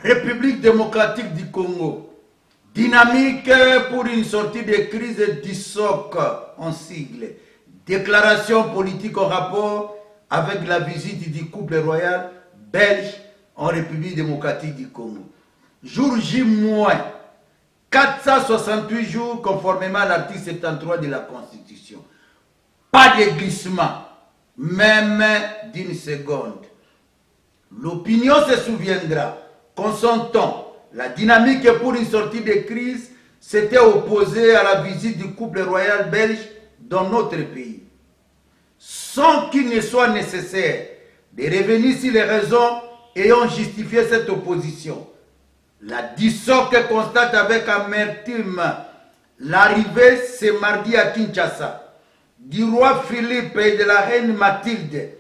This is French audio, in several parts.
République démocratique du Congo. Dynamique pour une sortie de crise du SOC en sigle. Déclaration politique en rapport avec la visite du couple royal belge en République démocratique du Congo. Jour J-, 468 jours conformément à l'article 73 de la Constitution. Pas de glissement, même d'une seconde. L'opinion se souviendra qu'en son temps, la dynamique pour une sortie de crise s'était opposée à la visite du couple royal belge dans notre pays. Sans qu'il ne soit nécessaire de revenir sur les raisons ayant justifié cette opposition, la DISOC constate avec amertume l'arrivée ce mardi à Kinshasa du roi Philippe et de la reine Mathilde,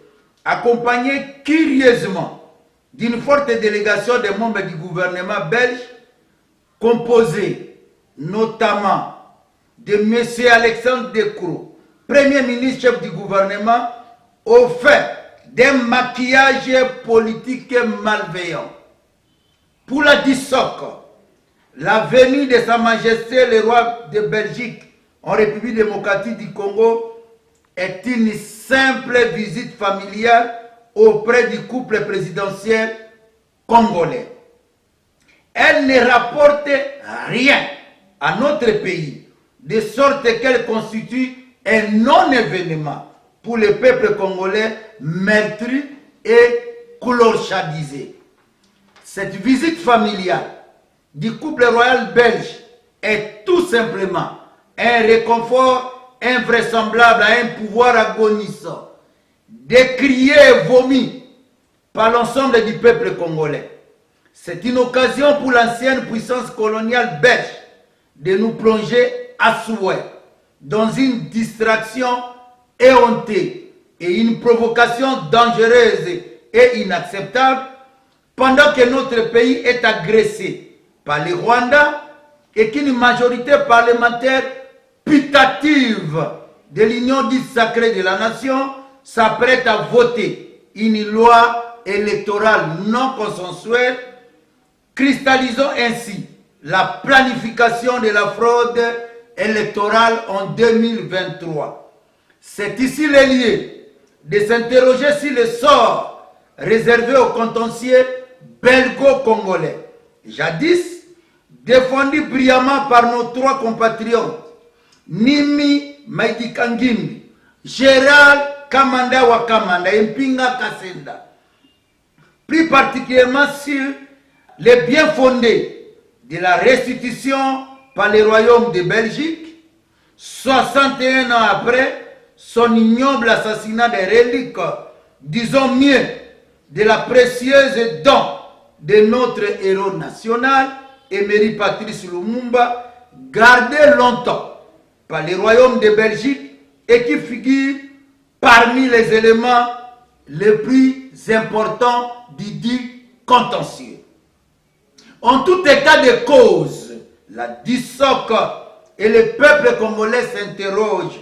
accompagné curieusement d'une forte délégation des membres du gouvernement belge, composée notamment de M. Alexandre Decroux, Premier ministre chef du gouvernement, au fait d'un maquillage politique malveillant. Pour la DISOC, la venue de Sa Majesté le roi de Belgique en République démocratique du Congo est une simple visite familiale auprès du couple présidentiel congolais. Elle ne rapporte rien à notre pays, de sorte qu'elle constitue un non-événement pour le peuple congolais meurtri et clochardisé. Cette visite familiale du couple royal belge est tout simplement un réconfort invraisemblable à un pouvoir agonissant, décrié et vomi par l'ensemble du peuple congolais. C'est une occasion pour l'ancienne puissance coloniale belge de nous plonger à souhait dans une distraction éhontée et une provocation dangereuse et inacceptable pendant que notre pays est agressé par le Rwanda et qu'une majorité parlementaire putative de l'Union dite sacrée de la nation s'apprête à voter une loi électorale non consensuelle, cristallisant ainsi la planification de la fraude électorale en 2023. C'est ici le lieu de s'interroger sur le sort réservé aux contentieux belgo-congolais, jadis défendu brillamment par nos trois compatriotes, Nimi Maïdikangimbi, Gérald Kamanda Wakamanda et Mpinga Kasenda. Plus particulièrement sur les bien fondés de la restitution par le royaume de Belgique, 61 ans après son ignoble assassinat des reliques, disons mieux, de la précieuse don de notre héros national, Emery Patrice Lumumba, gardé longtemps par le royaume de Belgique et qui figure parmi les éléments les plus importants du dit contentieux. En tout état de cause, la DISOC et le peuple congolais s'interrogent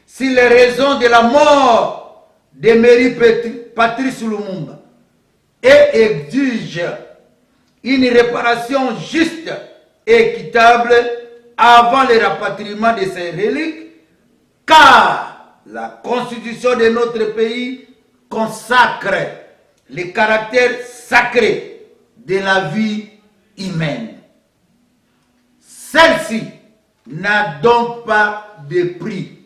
sur les raisons de la mort d'Emery Patrice Lumumba et exigent une réparation juste et équitable avant le rapatriement de ces reliques, car la constitution de notre pays consacre le caractère sacré de la vie humaine. Celle-ci n'a donc pas de prix.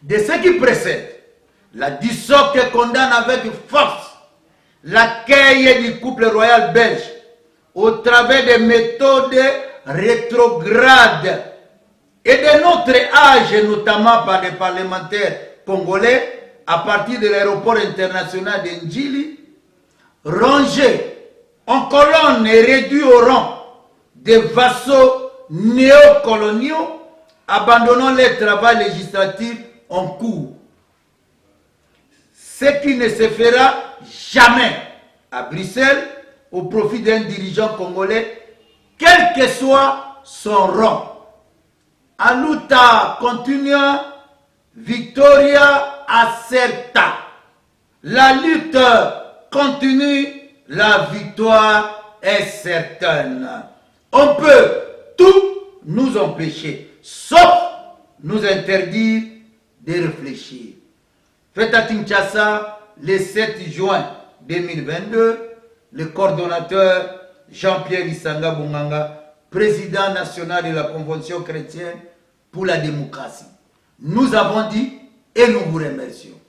De ce qui précède, la DISOC condamne avec force l'accueil du couple royal belge au travers des méthodes rétrogrades et de notre âge, notamment par les parlementaires congolais à partir de l'aéroport international de Njili, rangés en colonne et réduits au rang des vassaux néocoloniaux, abandonnant leur travail législatif en cours. Ce qui ne se fera jamais à Bruxelles au profit d'un dirigeant congolais, quel que soit son rang. Aluta continua, Victoria Acerta. La lutte continue, la victoire est certaine. On peut tout nous empêcher, sauf nous interdire de réfléchir. Faites à Kinshasa, le 7 juin 2022, le coordonnateur Jean-Pierre Isanga Bonganga, président national de la Convention chrétienne pour la démocratie. Nous avons dit et nous vous remercions.